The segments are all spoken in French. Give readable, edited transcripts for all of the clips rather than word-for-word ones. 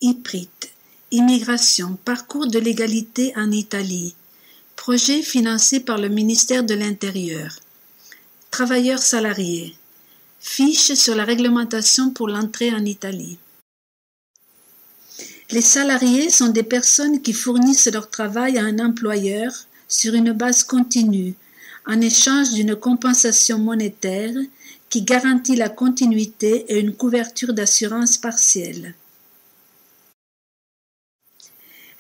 IPRIT, Immigration, parcours de l'égalité en Italie. Projet financé par le ministère de l'Intérieur. Travailleurs salariés. Fiche sur la réglementation pour l'entrée en Italie. Les salariés sont des personnes qui fournissent leur travail à un employeur sur une base continue, en échange d'une compensation monétaire qui garantit la continuité et une couverture d'assurance partielle.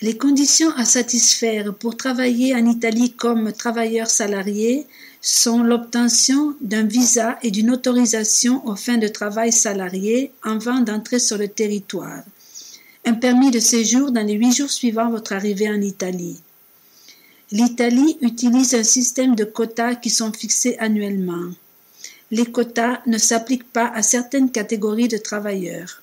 Les conditions à satisfaire pour travailler en Italie comme travailleur salarié sont l'obtention d'un visa et d'une autorisation aux fins de travail salarié avant d'entrer sur le territoire, un permis de séjour dans les 8 jours suivant votre arrivée en Italie. L'Italie utilise un système de quotas qui sont fixés annuellement. Les quotas ne s'appliquent pas à certaines catégories de travailleurs.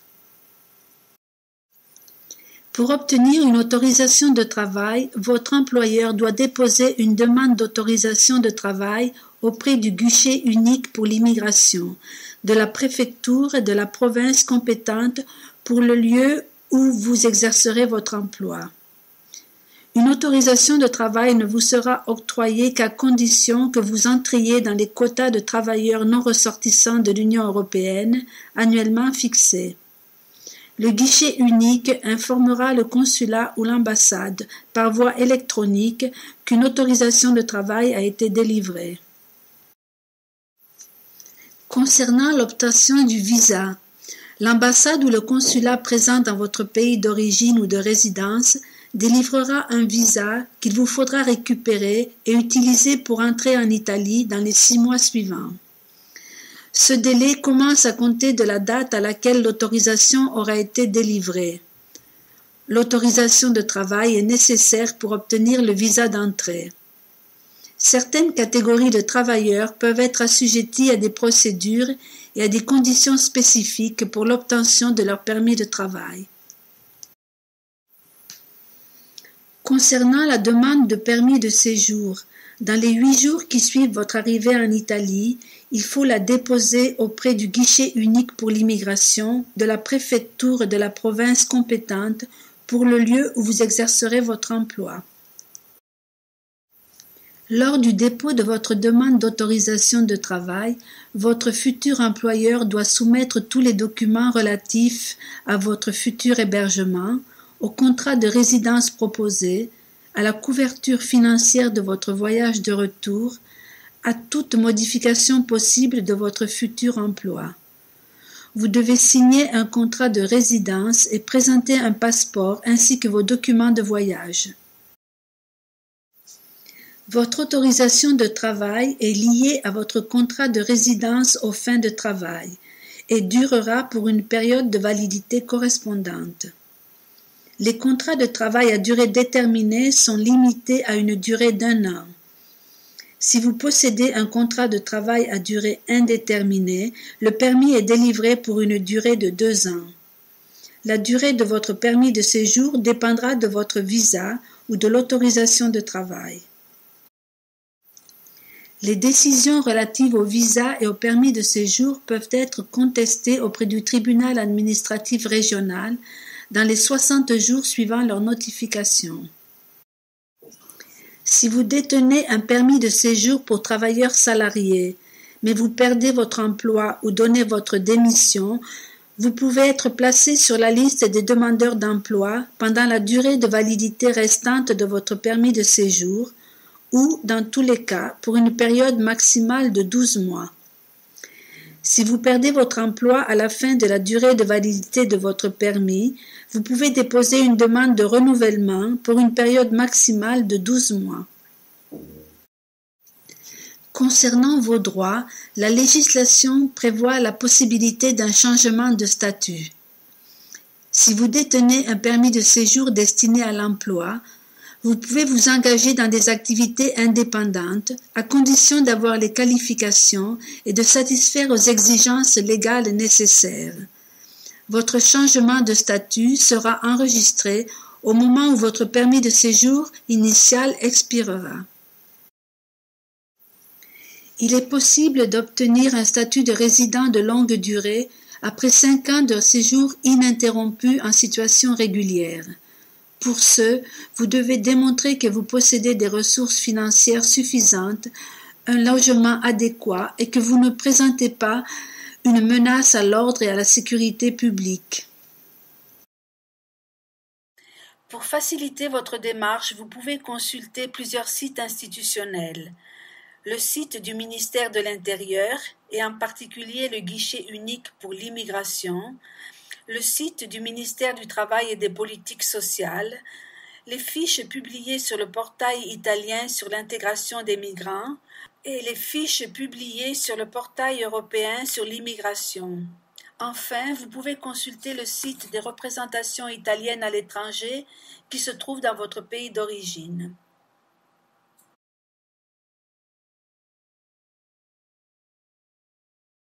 Pour obtenir une autorisation de travail, votre employeur doit déposer une demande d'autorisation de travail auprès du guichet unique pour l'immigration, de la préfecture et de la province compétente pour le lieu où vous exercerez votre emploi. Une autorisation de travail ne vous sera octroyée qu'à condition que vous entriez dans les quotas de travailleurs non ressortissants de l'Union européenne annuellement fixés. Le guichet unique informera le consulat ou l'ambassade par voie électronique qu'une autorisation de travail a été délivrée. Concernant l'obtention du visa, l'ambassade ou le consulat présent dans votre pays d'origine ou de résidence délivrera un visa qu'il vous faudra récupérer et utiliser pour entrer en Italie dans les 6 mois suivants. Ce délai commence à compter de la date à laquelle l'autorisation aura été délivrée. L'autorisation de travail est nécessaire pour obtenir le visa d'entrée. Certaines catégories de travailleurs peuvent être assujetties à des procédures et à des conditions spécifiques pour l'obtention de leur permis de travail. Concernant la demande de permis de séjour, dans les 8 jours qui suivent votre arrivée en Italie, il faut la déposer auprès du guichet unique pour l'immigration, de la préfecture de la province compétente pour le lieu où vous exercerez votre emploi. Lors du dépôt de votre demande d'autorisation de travail, votre futur employeur doit soumettre tous les documents relatifs à votre futur hébergement, au contrat de résidence proposé, à la couverture financière de votre voyage de retour, à toute modification possible de votre futur emploi. Vous devez signer un contrat de résidence et présenter un passeport ainsi que vos documents de voyage. Votre autorisation de travail est liée à votre contrat de résidence aux fins de travail et durera pour une période de validité correspondante. Les contrats de travail à durée déterminée sont limités à une durée d'1 an. Si vous possédez un contrat de travail à durée indéterminée, le permis est délivré pour une durée de 2 ans. La durée de votre permis de séjour dépendra de votre visa ou de l'autorisation de travail. Les décisions relatives au visa et au permis de séjour peuvent être contestées auprès du tribunal administratif régional dans les 60 jours suivant leur notification. Si vous détenez un permis de séjour pour travailleurs salariés, mais vous perdez votre emploi ou donnez votre démission, vous pouvez être placé sur la liste des demandeurs d'emploi pendant la durée de validité restante de votre permis de séjour ou, dans tous les cas, pour une période maximale de 12 mois. Si vous perdez votre emploi à la fin de la durée de validité de votre permis, vous pouvez déposer une demande de renouvellement pour une période maximale de 12 mois. Concernant vos droits, la législation prévoit la possibilité d'un changement de statut. Si vous détenez un permis de séjour destiné à l'emploi, vous pouvez vous engager dans des activités indépendantes à condition d'avoir les qualifications et de satisfaire aux exigences légales nécessaires. Votre changement de statut sera enregistré au moment où votre permis de séjour initial expirera. Il est possible d'obtenir un statut de résident de longue durée après 5 ans de séjour ininterrompu en situation régulière. Pour ce, vous devez démontrer que vous possédez des ressources financières suffisantes, un logement adéquat et que vous ne présentez pas une menace à l'ordre et à la sécurité publique. Pour faciliter votre démarche, vous pouvez consulter plusieurs sites institutionnels. Le site du ministère de l'Intérieur et en particulier le guichet unique pour l'immigration, le site du ministère du Travail et des Politiques sociales, les fiches publiées sur le portail italien sur l'intégration des migrants et les fiches publiées sur le portail européen sur l'immigration. Enfin, vous pouvez consulter le site des représentations italiennes à l'étranger qui se trouve dans votre pays d'origine.